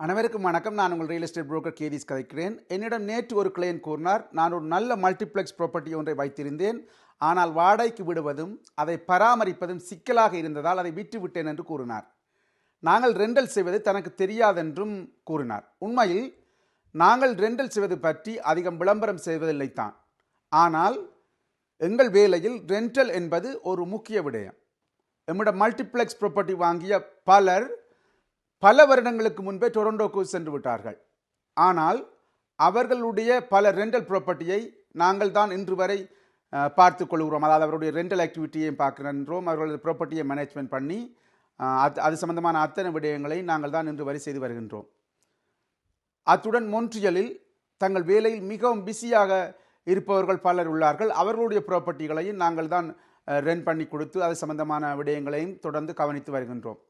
அனைவருக்கும் வணக்கம். நான் உங்கள் ரியல் எஸ்டேட் புரோக்கர் கேதீஸ் கதைக்கிறேன். என்னிடம் நேற்று ஒரு கிளையன்ட் கூறினார், நான் ஒரு நல்ல மல்டிப்ளெக்ஸ் ப்ராப்பர்ட்டி ஒன்றை வைத்திருந்தேன், ஆனால் வாடகைக்கு விடுவதும் அதை பராமரிப்பதும் சிக்கலாக இருந்ததால் அதை விட்டு விட்டேன் என்று கூறினார். நாங்கள் ரெண்டல் செய்வது தனக்கு தெரியாதென்றும் கூறினார். உண்மையில் நாங்கள் ரெண்டல் செய்வது பற்றி அதிகம் விளம்பரம் செய்வதில்லை தான். ஆனால் எங்கள் வேலையில் ரெண்டல் என்பது ஒரு முக்கிய விடயம். நம்மிடம் மல்டிப்ளெக்ஸ் ப்ராப்பர்ட்டி வாங்கிய பல வருடங்களுக்கு முன்பே டொரண்டோக்கு சென்று விட்டார்கள். ஆனால் அவர்களுடைய பல ரெண்டல் ப்ராப்பர்ட்டியை நாங்கள் தான் இன்று வரை பார்த்து கொள்கிறோம். அதாவது அவருடைய ரெண்டல் ஆக்டிவிட்டியையும் பார்க்கின்றோம், அவர்களுடைய ப்ராப்பர்ட்டியை மேனேஜ்மெண்ட் பண்ணி அது சம்பந்தமான அத்தனை விடயங்களை நாங்கள் தான் இன்று வரை செய்து வருகின்றோம். அத்துடன் மொன்ட்ரியலில் தங்கள் வேலையில் மிகவும் பிஸியாக இருப்பவர்கள் பலர் உள்ளார்கள். அவர்களுடைய ப்ராப்பர்ட்டிகளையும் நாங்கள் தான் ரெண்ட் பண்ணி கொடுத்து அது சம்பந்தமான விடயங்களையும் தொடர்ந்து கவனித்து வருகின்றோம்.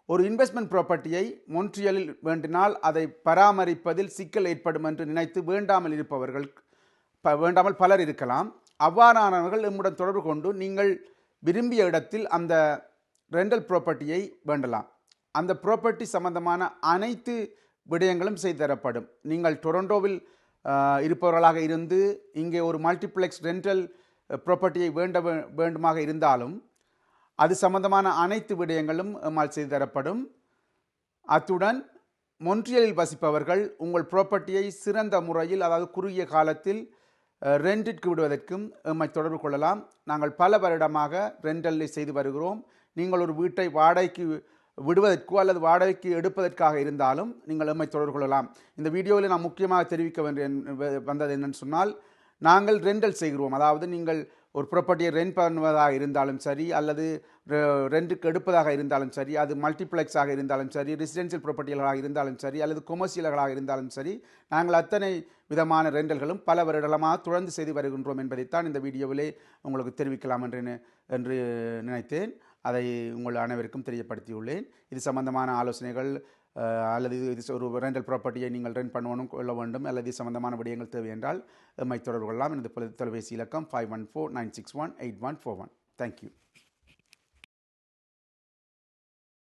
ஒரு இன்வெஸ்ட்மெண்ட் ப்ராப்பர்ட்டியை மொன்ட்ரியலில் வேண்டினால் அதை பராமரிப்பதில் சிக்கல் ஏற்படும் என்று நினைத்து வேண்டாமல் பலர் இருக்கலாம். அவ்வாறானவர்கள் நம்முடன் தொடர்பு கொண்டு நீங்கள் விரும்பிய இடத்தில் அந்த ரெண்டல் ப்ராப்பர்ட்டியை வேண்டலாம். அந்த ப்ராப்பர்ட்டி சம்பந்தமான அனைத்து விடயங்களும் செய்து தரப்படும். நீங்கள் டொரண்டோவில் இருப்பவர்களாக இருந்து இங்கே ஒரு மல்டிப்ளெக்ஸ் ரெண்டல் ப்ராப்பர்ட்டியை வேண்டுமாக இருந்தாலும் அது சம்பந்தமான அனைத்து விடயங்களும் நம்மால் செய்து தரப்படும். அத்துடன் மொன்ட்ரியலில் வசிப்பவர்கள் உங்கள் ப்ராப்பர்ட்டியை சிறந்த முறையில், அதாவது குறுகிய காலத்தில் ரெண்டிற்கு விடுவதற்கும் நம்மை தொடர்பு கொள்ளலாம். நாங்கள் பல வருடமாக ரெண்டலை செய்து வருகிறோம். நீங்கள் ஒரு வீட்டை வாடகைக்கு விடுவதற்கோ அல்லது வாடகைக்கு எடுப்பதற்காக இருந்தாலும் நீங்கள் நம்மை தொடர்பு கொள்ளலாம். இந்த வீடியோவில் நான் முக்கியமாக தெரிவிக்க வந்தது என்னென்னு சொன்னால், நாங்கள் ரெண்டல் செய்கிறோம். அதாவது நீங்கள் ஒரு ப்ராப்பர்ட்டியை ரெண்ட் பண்ணுவதாக இருந்தாலும் சரி, அல்லது ரெண்டுக்கு எடுப்பதாக இருந்தாலும் சரி, அது மல்டிப்ளெக்ஸாக இருந்தாலும் சரி, ரெசிடென்ஷியல் ப்ராப்பர்ட்டிகளாக இருந்தாலும் சரி, அல்லது கொமர்ஷியல்களாக இருந்தாலும் சரி, நாங்கள் அத்தனை விதமான ரெண்டல்களும் பல வருடமாக தொடர்ந்து செய்து வருகின்றோம் என்பதைத்தான் இந்த வீடியோவிலே உங்களுக்கு தெரிவிக்கலாம் என்று நினைத்தேன். அதை உங்கள் அனைவருக்கும் தெரியப்படுத்தியுள்ளேன். இது சம்பந்தமான ஆலோசனைகள் அல்லது இது ஒரு ரெண்டல் ப்ராப்பர்ட்டியை நீங்கள் ரெண்ட் பண்ணணும் கொள்ள வேண்டும் அல்லது சம்பந்தமான விடயங்கள் தேவை என்றால் எம்மை தொடர்பு கொள்ளலாம். எனது தொலைபேசி இலக்கம் 5149618141. தேங்க்யூ.